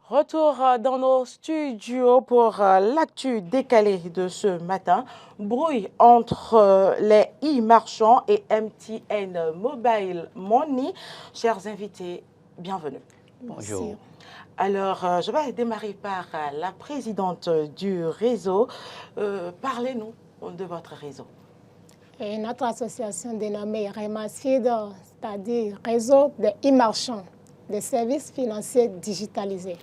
Retour dans nos studios pour l'actu décalée de ce matin. Brouille entre les e-marchands et MTN Mobile Money. Chers invités, bienvenue. Bonjour. Alors, je vais démarrer par la présidente du réseau. Parlez-nous de votre réseau. Et notre association dénommée REMACID, c'est-à-dire Réseau des e-marchands, des services financiers digitalisés.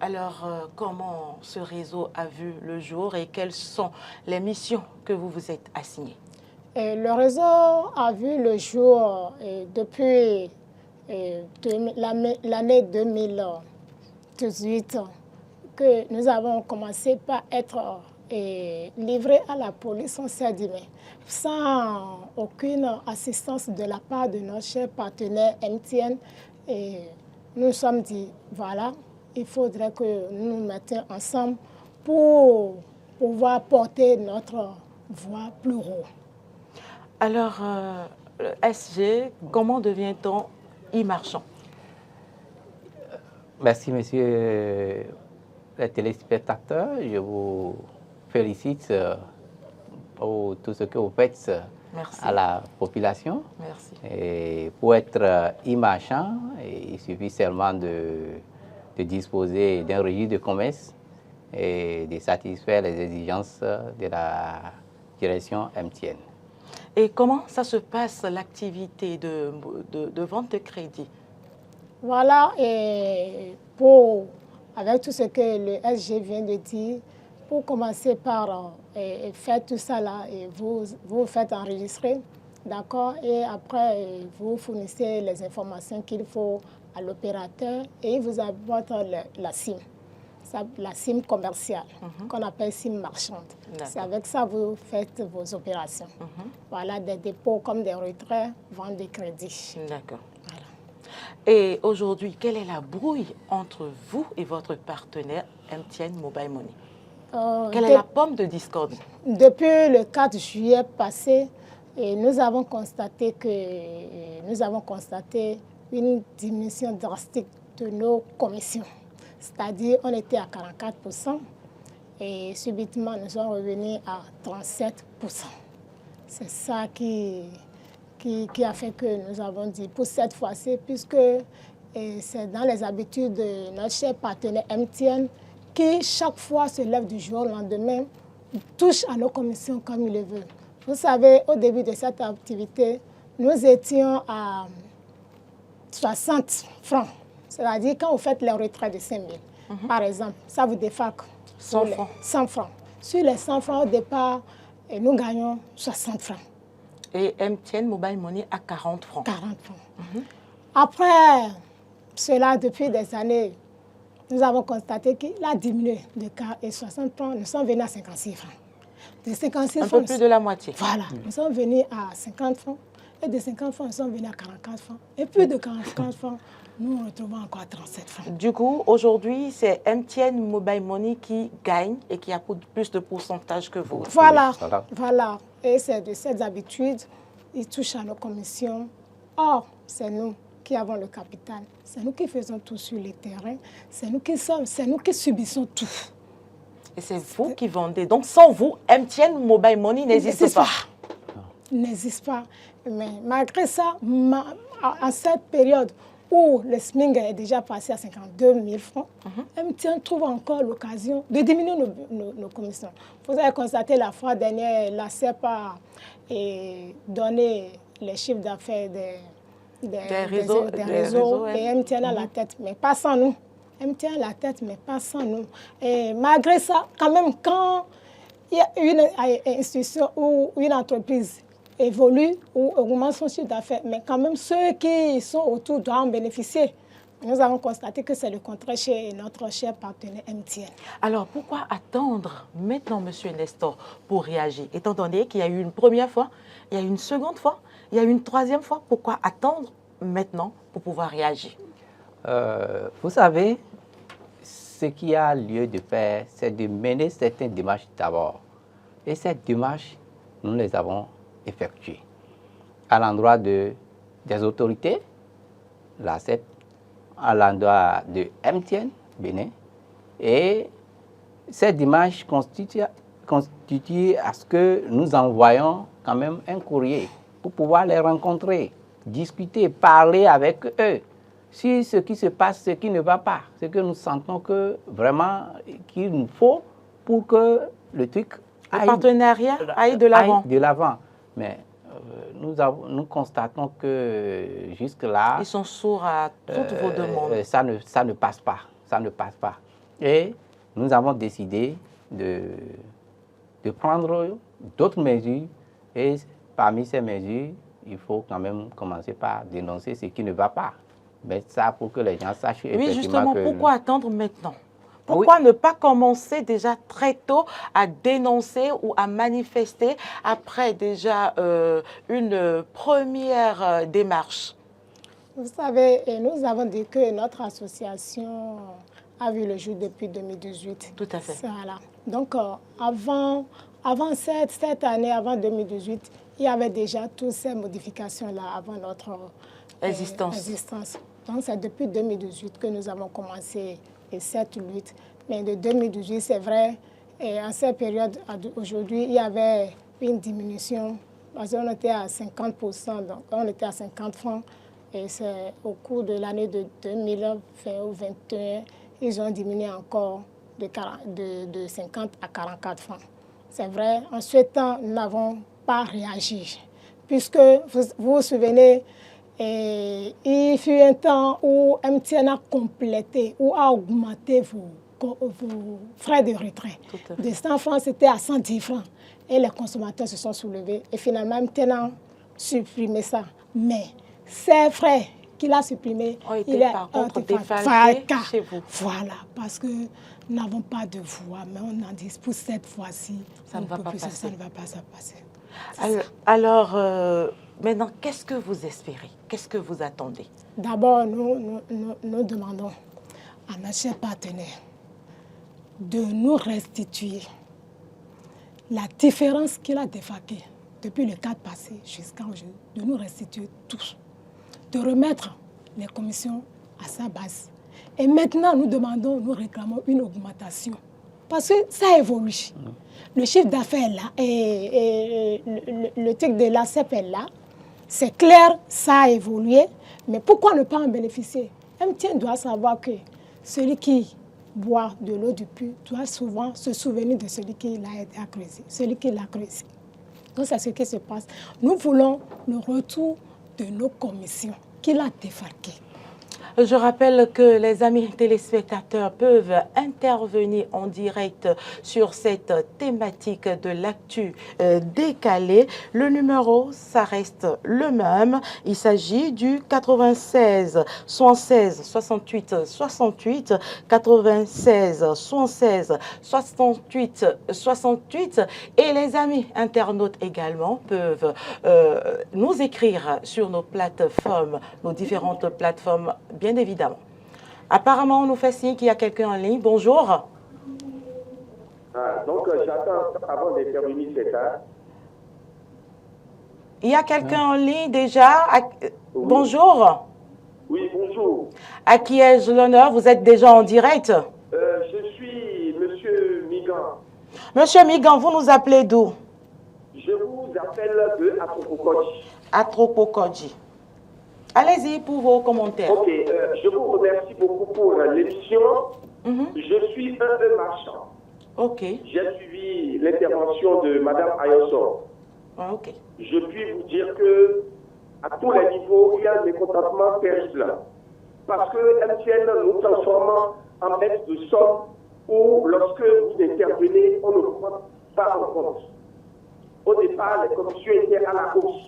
Alors, comment ce réseau a vu le jour et quelles sont les missions que vous vous êtes assignées? Le réseau a vu le jour depuis l'année 2018 que nous avons commencé par être livrés à la police. On s'est dit, mais sans aucune assistance de la part de notre cher partenaire MTN, nous nous sommes dit, voilà, il faudrait que nous nous mettions ensemble pour pouvoir porter notre voix plus haut. Alors, le SG, comment devient-on e-marchand? Merci, messieurs les téléspectateurs. Je vous félicite pour tout ce que vous faites à la population. Merci. Et pour être e-marchand, il suffit seulement de disposer d'un registre de commerce et de satisfaire les exigences de la direction MTN. Et comment ça se passe, l'activité de vente de crédit? Voilà, et avec tout ce que le SG vient de dire, pour commencer par faire tout ça là, et vous faites enregistrer, d'accord, et après vous fournissez les informations qu'il faut à l'opérateur et il vous apporte la SIM. La SIM commerciale, qu'on appelle SIM marchande. C'est avec ça que vous faites vos opérations. Voilà, des dépôts comme des retraits, vente de crédit. D'accord. Voilà. Et aujourd'hui, quelle est la brouille entre vous et votre partenaire MTN Mobile Money? Quelle est la pomme de discorde? Depuis le 4 juillet passé, nous avons constaté une diminution drastique de nos commissions. C'est-à-dire, on était à 44% et subitement, nous sommes revenus à 37%. C'est ça qui a fait que nous avons dit pour cette fois-ci, puisque c'est dans les habitudes de notre cher partenaire MTN qui, chaque fois, se lève du jour au lendemain, touche à nos commissions comme il le veut. Vous savez, au début de cette activité, nous étions à 60 francs. C'est-à-dire, quand vous faites les retraits de 5 000, par exemple, ça vous défaque 100 francs. 100 francs. Sur les 100 francs, au départ, nous gagnons 60 francs. Et MTN Mobile Money à 40 francs. 40 francs. Après cela, depuis des années, nous avons constaté qu'il a diminué de 60 francs. Nous sommes venus à 56 francs. De 56 Un francs, peu plus de la moitié. Voilà. Nous sommes venus à 50 francs. Et de 50 francs, nous sommes venus à 44 francs. Et plus de 44 francs, nous nous retrouvons encore à 37 francs. Du coup, aujourd'hui, c'est MTN Mobile Money qui gagne et qui a plus de pourcentage que vous. Voilà. Et c'est de cette habitude, ils touchent à nos commissions. Or, c'est nous qui avons le capital. C'est nous qui faisons tout sur les terrains. C'est nous qui subissons tout. Et c'est vous qui vendez. Donc, sans vous, MTN Mobile Money n'existe pas. N'existe pas. Mais malgré ça, en cette période où le SMIC est déjà passé à 52 000 francs, MTN trouve encore l'occasion de diminuer nos commissions. Vous avez constaté la fois dernière, la CEP a donné les chiffres d'affaires des réseaux et MTN à la tête, mais pas sans nous. MTN à la tête, mais pas sans nous. Et malgré ça, quand même, quand il y a une institution ou une entreprise évolue ou augmente son chiffre d'affaires, mais quand même ceux qui sont autour doivent en bénéficier. Nous avons constaté que c'est le contraire chez notre cher partenaire MTN. Alors, pourquoi attendre maintenant, Monsieur Nestor, pour réagir? Étant donné qu'il y a eu une première fois, il y a eu une seconde fois, il y a eu une troisième fois, pourquoi attendre maintenant pour pouvoir réagir? Vous savez, ce qu'il y a lieu de faire, c'est de mener certaines démarches d'abord. Et ces démarches, nous les avons effectuées à l'endroit des autorités, la CEP, à l'endroit de MTN, Bénin. Et cette démarche constitue à ce que nous envoyons quand même un courrier pour pouvoir les rencontrer, discuter, parler avec eux sur ce qui se passe, ce qui ne va pas, ce que nous sentons que vraiment qu'il nous faut pour que le truc le partenariat aille de l'avant. Mais nous constatons que jusque-là... Ils sont sourds à toutes vos demandes. Ça ne passe pas. Ça ne passe pas. Et nous avons décidé de prendre d'autres mesures. Et parmi ces mesures, il faut quand même commencer par dénoncer ce qui ne va pas. Mais ça, pour que les gens sachent effectivement que... Oui, justement, pourquoi attendre maintenant? Pourquoi ne pas commencer déjà très tôt à dénoncer ou à manifester après déjà une première démarche? Vous savez, nous avons dit que notre association a vu le jour depuis 2018. Tout à fait. Voilà. Donc, avant cette année, avant 2018, il y avait déjà toutes ces modifications-là avant notre existence. Donc, c'est depuis 2018 que nous avons commencé cette lutte. Mais de 2018, c'est vrai, et en cette période, aujourd'hui, il y avait une diminution. Parce qu'on était à 50%, donc on était à 50 francs. Et c'est au cours de l'année de 2020 ou 2021, ils ont diminué encore de 50 à 44 francs. C'est vrai, en ce temps, nous n'avons pas réagi. Puisque, vous vous souvenez, il fut un temps où MTN a complété ou a augmenté vos frais de retrait. De 100 francs, c'était à 110 francs. Et les consommateurs se sont soulevés. Et finalement, MTN a supprimé ça. Mais ces frais qu'il a supprimés, il est par contre défalqués chez vous. Voilà, parce que nous n'avons pas de voix, mais on en dit pour cette fois-ci, ça ne va pas passer. Ça ne va pas se passer. Alors maintenant, qu'est-ce que vous espérez? Qu'est-ce que vous attendez? D'abord, nous demandons à nos chers partenaires de nous restituer la différence qu'il a défalquée depuis le 4 passé jusqu'à aujourd'hui, de nous restituer tous, de remettre les commissions à sa base. Et maintenant, nous réclamons une augmentation. Parce que ça évolue. Le chiffre d'affaires est là, et le truc de l'ACEP est là. C'est clair, ça a évolué, mais pourquoi ne pas en bénéficier? MTN doit savoir que celui qui boit de l'eau du puits doit souvent se souvenir de celui qui l'a aidé à creuser, celui qui l'a creusé. Donc c'est ce qui se passe. Nous voulons le retour de nos commissions qu'il a défalquées. Je rappelle que les amis téléspectateurs peuvent intervenir en direct sur cette thématique de l'actu décalée. Le numéro, ça reste le même. Il s'agit du 96 76 68 68, 96 76 68 68. Et les amis internautes également peuvent nous écrire sur nos plateformes, nos différentes plateformes, bien évidemment. Apparemment, on nous fait signe qu'il y a quelqu'un en ligne. Bonjour. Donc, j'attends avant d'intervenir, c'est ça. Il y a quelqu'un en ligne déjà. Oui. Bonjour. Oui, bonjour. À qui ai-je l'honneur? Vous êtes déjà en direct? Je suis Monsieur Migan. Monsieur Migan, vous nous appelez d'où? Je vous appelle de Atropokodji. Atropokodji. Allez-y pour vos commentaires. Ok, je vous remercie beaucoup pour l'émission. Je suis un marchand. Ok. J'ai suivi l'intervention de Madame Ayoso. Ok. Je puis vous dire que à tous les niveaux, il y a un mécontentement terrible. Parce que MTN nous transforme en maître de somme où, lorsque vous intervenez, on ne prend pas en compte. Au départ, les commissions étaient à la hausse.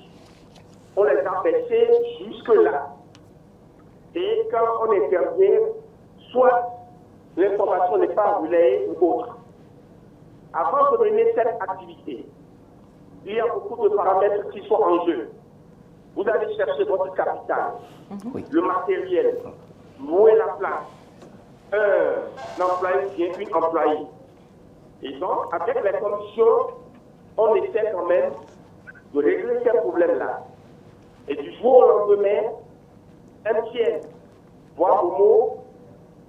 On les a baissées jusque-là. Et quand on intervient, soit l'information n'est pas relayée ou autre. Avant de mener cette activité, il y a beaucoup de paramètres qui sont en jeu. Vous allez chercher votre capital, le matériel, louer la place, un employé vient une employée. Et donc, avec les commissions, on essaie quand même de régler ces problèmes-là. Et du jour au lendemain, MTN voit Momo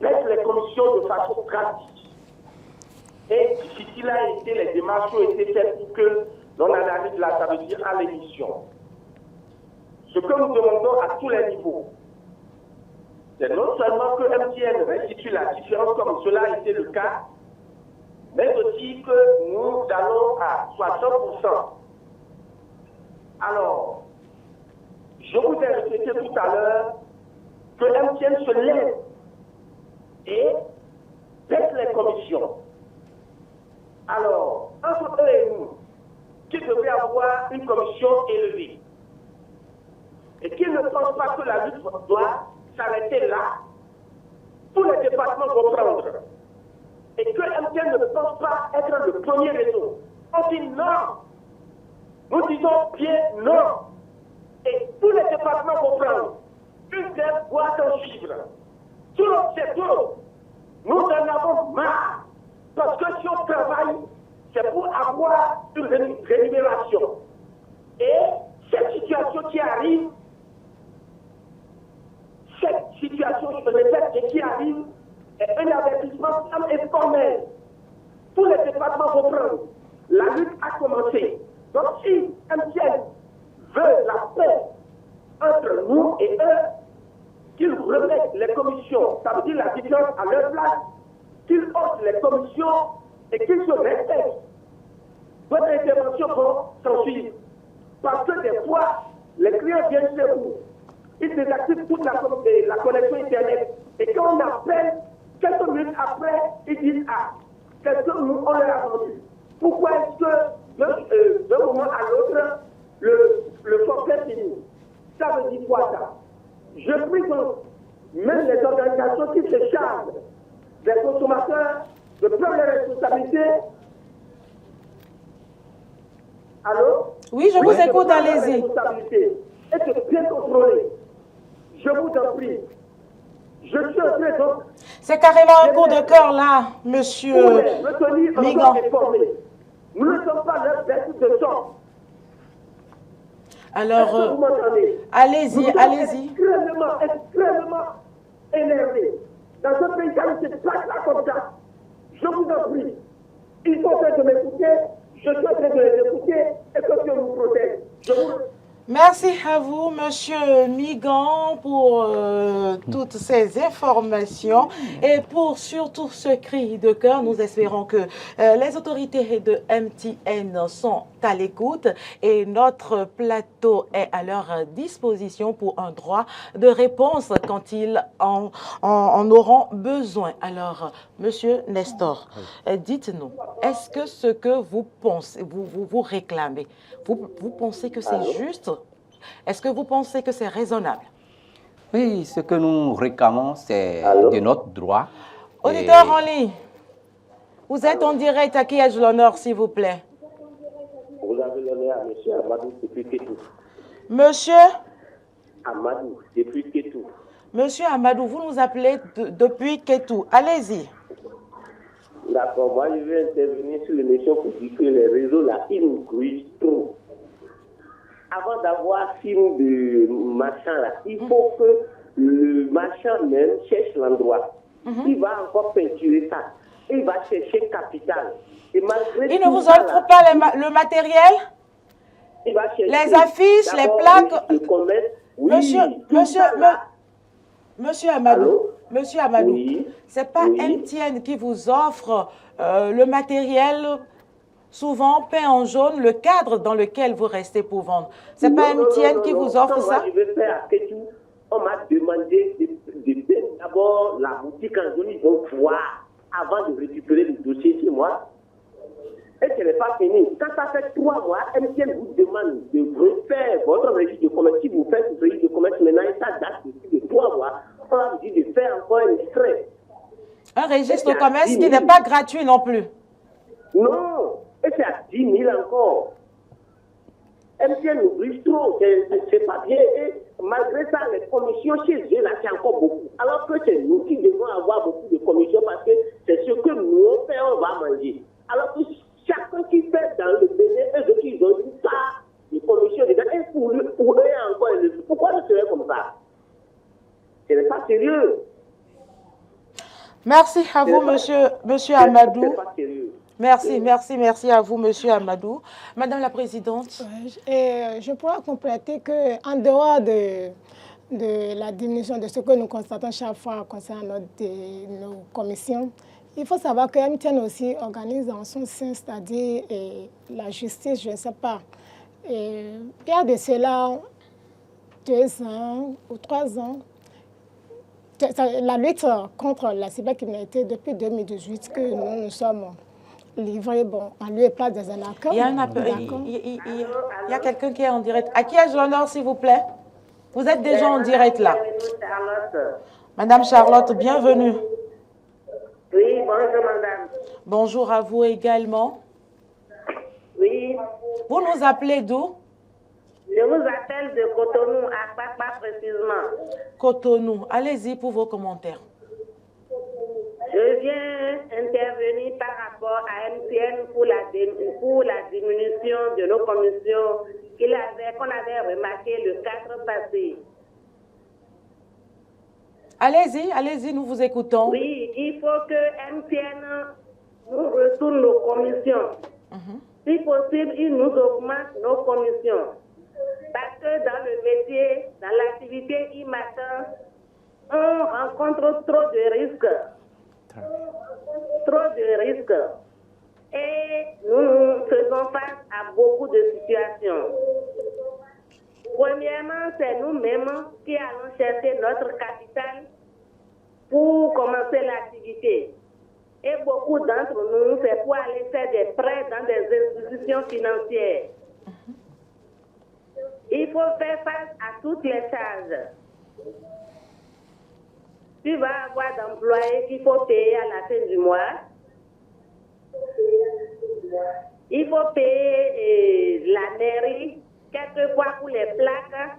baisse les commissions de façon drastique. Et difficile a été, les démarches ont été faites pour que l'on analyse là, ça veut dire à l'émission. Ce que nous demandons à tous les niveaux, c'est non seulement que MTN restitue la différence comme cela a été le cas, mais aussi que nous allons à 60%. Alors, je vous ai répété tout à l'heure que MTN se lève et baisse les commissions. Alors, entre eux et nous, qui devrait avoir une commission élevée et qui ne pense pas que la lutte doit s'arrêter là, tous les départements vont prendre. Et que MTN ne pense pas être le premier réseau. On dit non. Nous disons bien non. Et tous les départements vont prendre. Une grève doit s'en suivre. Tout le c'est tout. Nous en avons marre. Parce que si on travaille, c'est pour avoir une rémunération. Et cette situation qui arrive, je me répète, qui arrive, est un avertissement informel. Tous les départements vont prendre. La lutte a commencé. Donc si MTN veut la paix entre nous et eux, qu'ils remettent les commissions, ça veut dire la différence à leur place, qu'ils haussent les commissions et qu'ils se respectent. Votre intervention va s'en suivre. Parce que des fois, les clients viennent chez vous, ils désactivent toute la connexion Internet. Et quand on appelle, quelques minutes après, ils disent ah, quelqu'un nous on leur a vendu. Pourquoi est-ce que d'un moment à l'autre, le forfait finit? Ça veut dire quoi ça? Je prie donc même les organisations qui se chargent des consommateurs de prendre les responsabilités. Allô? Oui, je vous écoute, allez-y. Et de bien contrôler. Je vous en prie. Je suis en train de... C'est carrément un coup de cœur là, monsieur Migan. Nous ne sommes pas leur bête de sang. Alors, allez-y, allez-y. Extrêmement énervé. Dans ce pays, quand il se passe là comme ça, je vous en prie. Ils sont en train de m'écouter, je suis en train de les écouter, et que Dieu nous protège. Je vous... Merci à vous, monsieur Migan, pour toutes ces informations et pour surtout ce cri de cœur. Nous espérons que les autorités de MTN sont à l'écoute et notre plateau est à leur disposition pour un droit de réponse quand ils en auront besoin. Alors, monsieur Nestor, dites-nous, est-ce que ce que vous pensez, vous réclamez, vous pensez que c'est juste? Est-ce que vous pensez que c'est raisonnable? Oui, ce que nous réclamons, c'est de notre droit. Auditeur en ligne, vous êtes en direct. À qui ai-je l'honneur, s'il vous plaît? Vous avez l'honneur à M. Amadou depuis Kétou. Monsieur Amadou depuis Kétou. Monsieur Amadou, vous nous appelez depuis Kétou. Allez-y. D'accord, moi je vais intervenir sur l'émission pour dire que les réseaux là, ils nous grillent trop. Avant d'avoir film de machin là, il faut que le machin même cherche l'endroit. Il va encore peinturer ça. Il va chercher capital. Et malgré il ne vous offre pas le matériel? Il va chercher les affiches, les plaques. Oui, monsieur Amadou. Allô? Monsieur Amadou, oui, c'est pas MTN qui vous offre le matériel souvent peint en jaune, le cadre dans lequel vous restez pour vendre. C'est pas MTN qui vous offre ça? Moi, je vais faire à Kétou. On m'a demandé de peindre d'abord la boutique en jaune, ils vont voir avant de récupérer le dossier chez moi. Et ce n'est pas fini. Quand ça fait 3 mois, MTN vous demande de refaire votre registre de commerce. Si vous faites ce registre de commerce maintenant, et ça date de 3 mois, on va vous dire de faire encore un extrait. Un registre de commerce qui n'est pas gratuit non plus. Non, et c'est à 10 000 encore. MTN nous brise trop, c'est pas bien. Et malgré ça, les commissions chez eux, là, c'est encore beaucoup. Alors que c'est nous qui devons avoir beaucoup de commissions parce que c'est ce que nous on fait, on va manger. Alors que chacun qui fait dans le bénéfice, eux qui ont tout ça, les commissions dedans, et pour eux encore, pourquoi ne serait comme ça? Ce n'est pas sérieux. Merci à vous, monsieur Amadou. C'est pas sérieux. Merci à vous, monsieur Amadou. Madame la Présidente. Et je pourrais compléter qu'en dehors de la diminution de ce que nous constatons chaque fois concernant nos commissions, il faut savoir que MTN aussi organise en son sein, c'est-à-dire la justice, je ne sais pas. Et il y a de cela 2 ans ou 3 ans, la lutte contre la cybercriminalité depuis 2018 que nous nous sommes livrés en lieu et place des arnaqueurs. Il y a quelqu'un qui est en direct. À qui ai-je l'honneur, s'il vous plaît? Vous êtes déjà en direct là. Madame Charlotte, bienvenue. Oui, bonjour madame. Bonjour à vous également. Oui. Vous nous appelez d'où? Je vous appelle de Cotonou, à Papa précisément. Cotonou. Allez-y pour vos commentaires. Je viens intervenir par rapport à MTN pour la diminution de nos commissions qu'on avait remarqué le 4 passé. Allez-y, nous vous écoutons. Oui, il faut que MTN nous retourne nos commissions. Si possible, il nous augmente nos commissions. Parce que dans le métier, dans l'activité e-matin, on rencontre trop de risques. Trop de risques. Et nous faisons face à beaucoup de situations. Premièrement, c'est nous-mêmes qui allons chercher notre capital pour commencer l'activité. Et beaucoup d'entre nous, c'est pour aller faire des prêts dans des institutions financières. Il faut faire face à toutes les charges. Tu vas avoir d'employés qu'il faut payer à la fin du mois. Il faut payer la mairie, quelquefois pour les plaques.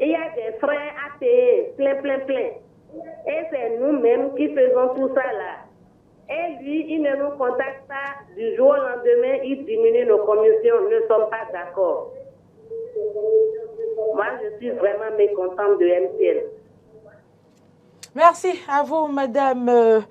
Il y a des frais à payer, plein. Et c'est nous-mêmes qui faisons tout ça là. Et lui, il ne nous contacte pas du jour au lendemain, il diminue nos commissions, nous ne sommes pas d'accord. Moi, je suis vraiment mécontente de MTN. Merci à vous, Madame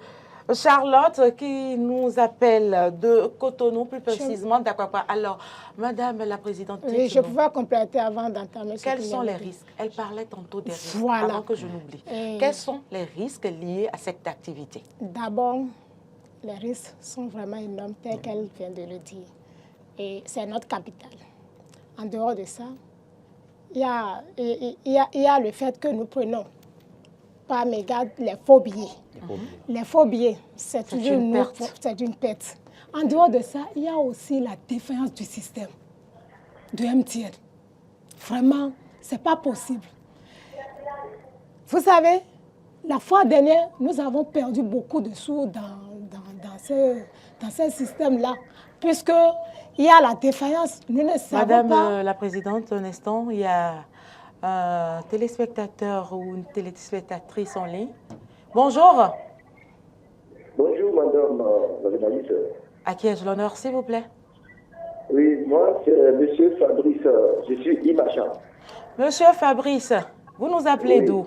Charlotte, qui nous appelle de Cotonou, plus précisément d'Akwakwa. Alors, Madame la Présidente, oui, je pouvais compléter avant d'entamer. Quels sont les risques? Elle parlait tantôt des risques, voilà. Avant que je n'oublie. Quels sont les risques liés à cette activité? D'abord, les risques sont vraiment énormes, tel qu'elle vient de le dire. Et c'est notre capital. En dehors de ça, il y a le fait que nous prenons par mégarde les faux billets. Les faux billets, c'est toujours une perte. En dehors de ça, il y a aussi la défaillance du système de MTN. Vraiment, ce n'est pas possible. Vous savez, la fois dernière, nous avons perdu beaucoup de sous dans ce système-là, puisqu'il y a la défaillance. Nous ne savons pas. Madame la Présidente, un instant, il y a un téléspectateur ou une téléspectatrice en ligne. Bonjour. Bonjour, madame la journaliste. À qui ai-je l'honneur, s'il vous plaît? Oui, moi, c'est monsieur Fabrice. Je suis e-marchand. Monsieur Fabrice, vous nous appelez d'où?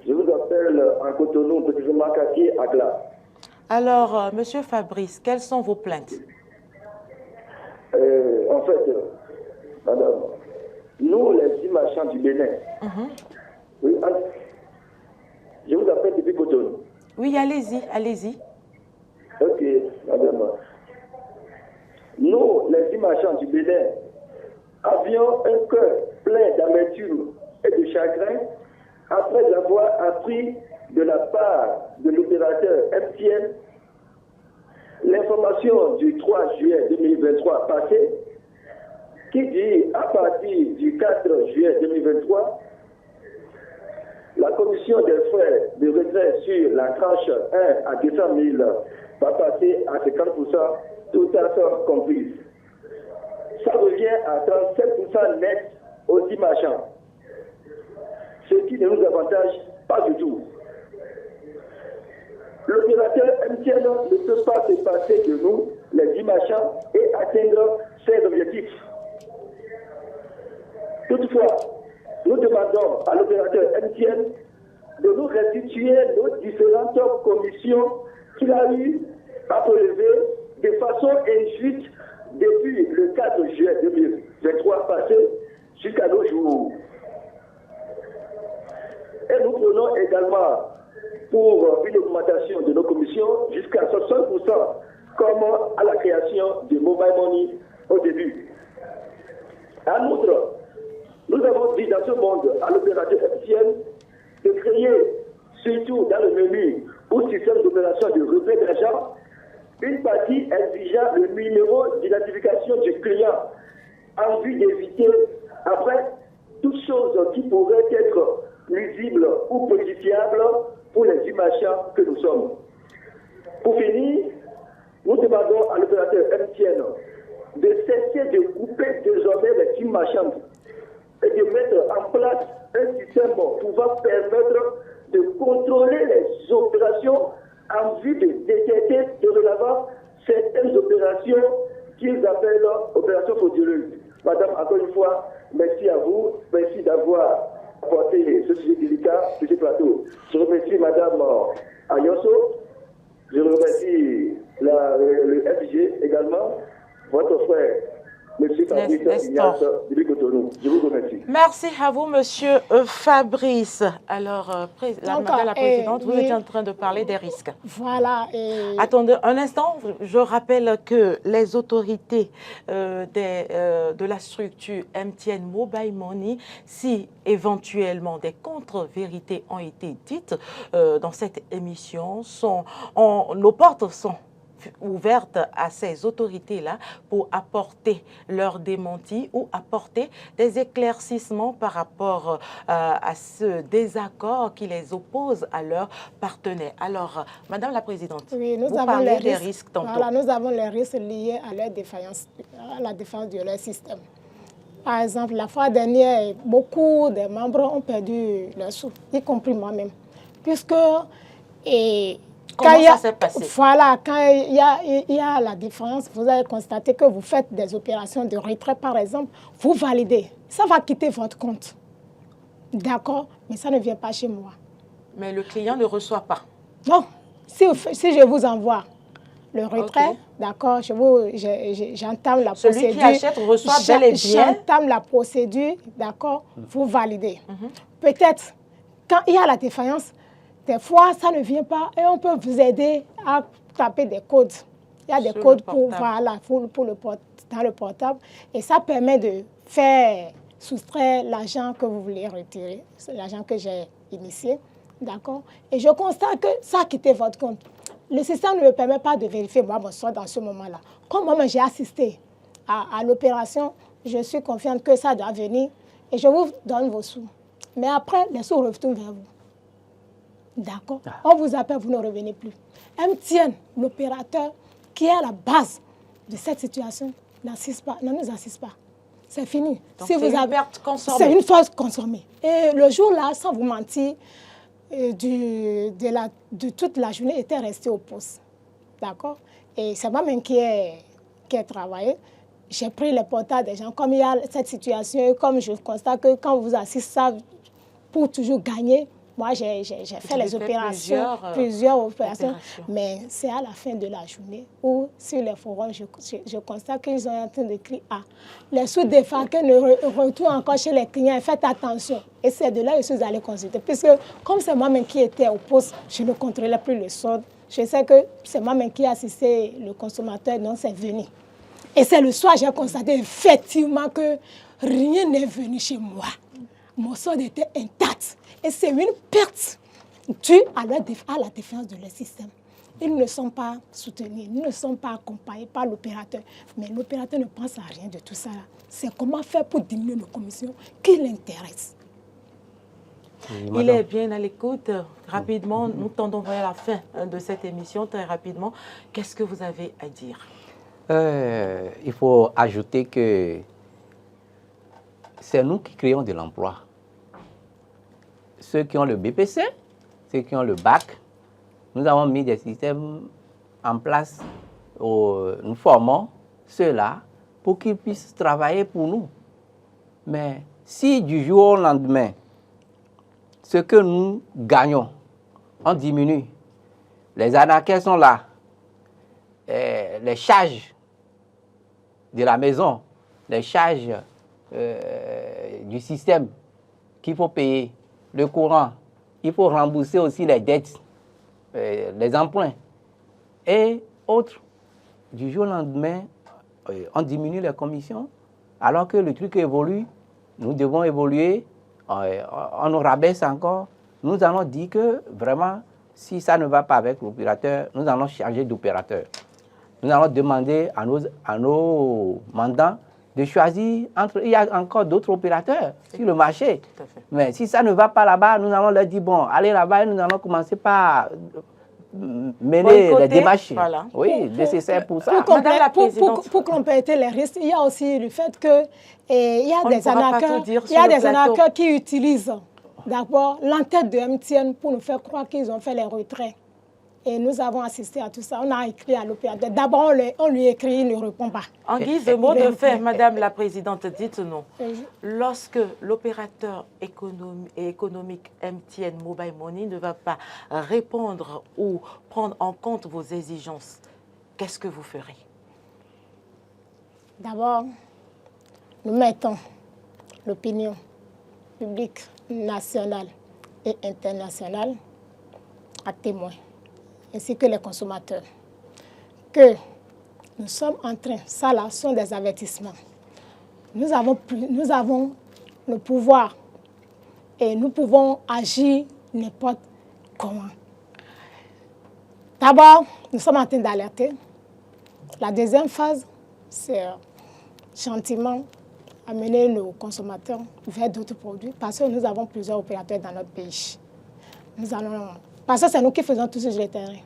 Je vous appelle en Cotonou, précisément quartier Agla. Alors, monsieur Fabrice, quelles sont vos plaintes? En fait, madame, nous, les e-marchands du Bénin, oui, je vous appelle depuis Cotonou. Oui, allez-y. Ok, madame. Nous, les e-marchands du Bénin, avions un cœur plein d'amertume et de chagrin après avoir appris de la part de l'opérateur MTN l'information du 3 juillet 2023 passée qui dit à partir du 4 juillet 2023, la commission des frais de retrait sur la tranche 1 à 200 000 va passer à 50%, tout à fait compris. Ça revient à 37% net aux e-marchands, ce qui ne nous avantage pas du tout. L'opérateur MTN ne peut pas se passer de nous, les e-marchands, et atteindre ses objectifs. Toutefois, nous demandons à l'opérateur MTN de nous restituer nos différentes commissions qu'il a eu à prélever de façon injuste depuis le 4 juin 2023 passé jusqu'à nos jours. Et nous prenons également pour une augmentation de nos commissions jusqu'à 60% comme à la création de Mobile Money au début. En outre, nous avons dit dans ce monde à l'opérateur MTN de créer, surtout dans le menu ou système d'opération de retrait d'argent, une partie exigeant le numéro d'identification du client en vue d'éviter, après, toute chose qui pourrait être nuisible ou préjudiciable pour les e-marchands que nous sommes. Pour finir, nous demandons à l'opérateur MTN de cesser de couper désormais les e-marchands et de mettre en place un système pouvant permettre de contrôler les opérations en vue de détecter dorénavant certaines opérations qu'ils appellent opérations frauduleuses. Madame, encore une fois, merci à vous, merci d'avoir apporté ce sujet délicat sur ce plateau. Je remercie Madame Ayonso, je remercie le FG également, votre frère, Monsieur Fabrice Ignace de Cotonou. Je vous remercie. Merci à vous, Monsieur Fabrice. Alors, Madame la Présidente, vous étiez en train de parler des risques. Voilà. Attendez un instant, je rappelle que les autorités de la structure MTN Mobile Money, si éventuellement des contre-vérités ont été dites dans cette émission, nos portes sont ouvertes à ces autorités-là pour apporter leur démenti ou apporter des éclaircissements par rapport à ce désaccord qui les oppose à leurs partenaires. Alors, Madame la Présidente, oui, vous parlez des risques tantôt. Voilà, nous avons les risques liés à leur défaillance, à la défense de leur système. Par exemple, la fois dernière, beaucoup de membres ont perdu leurs sous, y compris moi-même, puisque... Comment ça s'est passé? Voilà, quand il y a la différence, vous allez constater que vous faites des opérations de retrait, par exemple, vous validez. Ça va quitter votre compte. D'accord? Mais ça ne vient pas chez moi. Mais le client ne reçoit pas? Non. Si je vous envoie le retrait, okay, d'accord, j'entame la procédure. Celui qui achète reçoit bel et bien. J'entame la procédure, d'accord, vous validez. Peut-être, quand il y a la défaillance, des fois, ça ne vient pas et on peut vous aider à taper des codes. Il y a des codes dans le portable et ça permet de faire soustraire l'argent que vous voulez retirer, l'argent que j'ai initié, d'accord? Et je constate que ça a quitté votre compte. Le système ne me permet pas de vérifier moi, mon sort dans ce moment-là. Comme moi, j'ai assisté à l'opération, je suis confiante que ça doit venir et je vous donne vos sous. Mais après, les sous retournent vers vous. D'accord. On vous appelle, vous ne revenez plus. MTN, l'opérateur qui est à la base de cette situation, ne nous assiste pas. C'est fini. Donc si c'est une perte consommée. C'est une force consommée. Et le jour-là, sans vous mentir, de toute la journée, était resté au poste. D'accord. Et c'est moi-même qui ai travaillé. J'ai pris les portables des gens. Comme il y a cette situation, comme je constate que quand vous assistez ça pour toujours gagner, moi, j'ai fait les opérations, plusieurs opérations, mais c'est à la fin de la journée où, sur les forums, je constate qu'ils sont en train de crier « Ah, les sous-défalqués ne retournent encore chez les clients, faites attention ». Et c'est de là que je suis allée consulter. Puisque, comme c'est moi-même qui étais au poste, je ne contrôlais plus le solde. Je sais que c'est moi-même qui ai assisté le consommateur, donc c'est venu. Et c'est le soir, j'ai constaté effectivement que rien n'est venu chez moi. Mon solde était intact. Et c'est une perte due à la défiance de leur système. Ils ne sont pas soutenus, ils ne sont pas accompagnés par l'opérateur. Mais l'opérateur ne pense à rien de tout ça. C'est comment faire pour diminuer nos commissions qui l'intéresse. Il est bien à l'écoute. Rapidement, nous tendons vers la fin de cette émission, très rapidement. Qu'est-ce que vous avez à dire? Il faut ajouter que c'est nous qui créons de l'emploi. Ceux qui ont le BPC, ceux qui ont le bac, nous avons mis des systèmes en place, nous formons ceux-là pour qu'ils puissent travailler pour nous. Mais si du jour au lendemain, ce que nous gagnons, on diminue. Les arnaqueurs sont là. Les charges de la maison, les charges du système qu'il faut payer, le courant, il faut rembourser aussi les dettes, les emprunts et autres. Du jour au lendemain, on diminue les commissions, alors que le truc évolue, nous devons évoluer, on nous rabaisse encore. Nous allons dire que vraiment, si ça ne va pas avec l'opérateur, nous allons changer d'opérateur. Nous allons demander à nos mandants de choisir entre... Il y a encore d'autres opérateurs sur le marché. Mais si ça ne va pas là-bas, nous allons leur dire, bon, allez là-bas et nous allons commencer par mener les démarches nécessaires pour ça. Pour compléter les risques, il y a aussi le fait que il y a des arnaqueurs qui utilisent d'abord l'entête de MTN pour nous faire croire qu'ils ont fait les retraits. Et nous avons assisté à tout ça. On a écrit à l'opérateur. D'abord, on lui écrit, il ne répond pas. En guise de mot de fait, Madame la Présidente, dites-nous, lorsque l'opérateur économique MTN Mobile Money ne va pas répondre ou prendre en compte vos exigences, qu'est-ce que vous ferez? D'abord, nous mettons l'opinion publique nationale et internationale à témoin, ainsi que les consommateurs, que nous sommes en train, ça là sont des avertissements. Nous avons le pouvoir et nous pouvons agir n'importe comment. D'abord, nous sommes en train d'alerter. La deuxième phase, c'est gentiment amener nos consommateurs vers d'autres produits parce que nous avons plusieurs opérateurs dans notre pays. Parce que c'est nous qui faisons tout sur le terrain.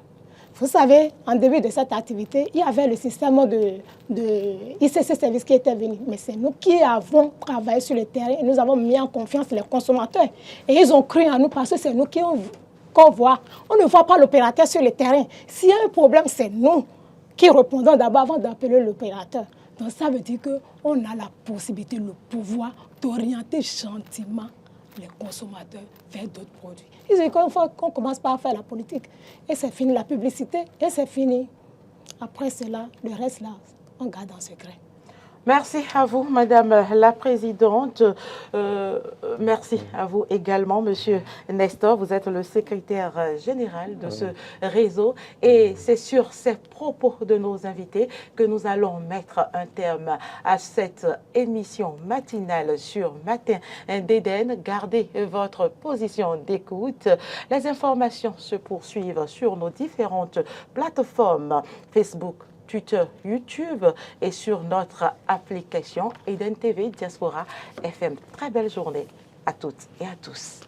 Vous savez, en début de cette activité, il y avait le système de ICC Service qui était venu. Mais c'est nous qui avons travaillé sur le terrain et nous avons mis en confiance les consommateurs. Et ils ont cru en nous parce que c'est nous qu'on voit. On ne voit pas l'opérateur sur le terrain. S'il y a un problème, c'est nous qui répondons d'abord avant d'appeler l'opérateur. Donc ça veut dire qu'on a la possibilité, le pouvoir d'orienter gentiment les consommateurs vers d'autres produits. Ils disent qu'on commence par faire la politique. Et c'est fini la publicité, et c'est fini. Après cela, le reste là, on garde en secret. Merci à vous, Madame la Présidente. Merci à vous également, Monsieur Nestor. Vous êtes le secrétaire général de ce réseau. Et c'est sur ces propos de nos invités que nous allons mettre un terme à cette émission matinale sur Matin d'Éden. Gardez votre position d'écoute. Les informations se poursuivent sur nos différentes plateformes Facebook, Twitter, YouTube et sur notre application Eden TV Diaspora FM. Très belle journée à toutes et à tous.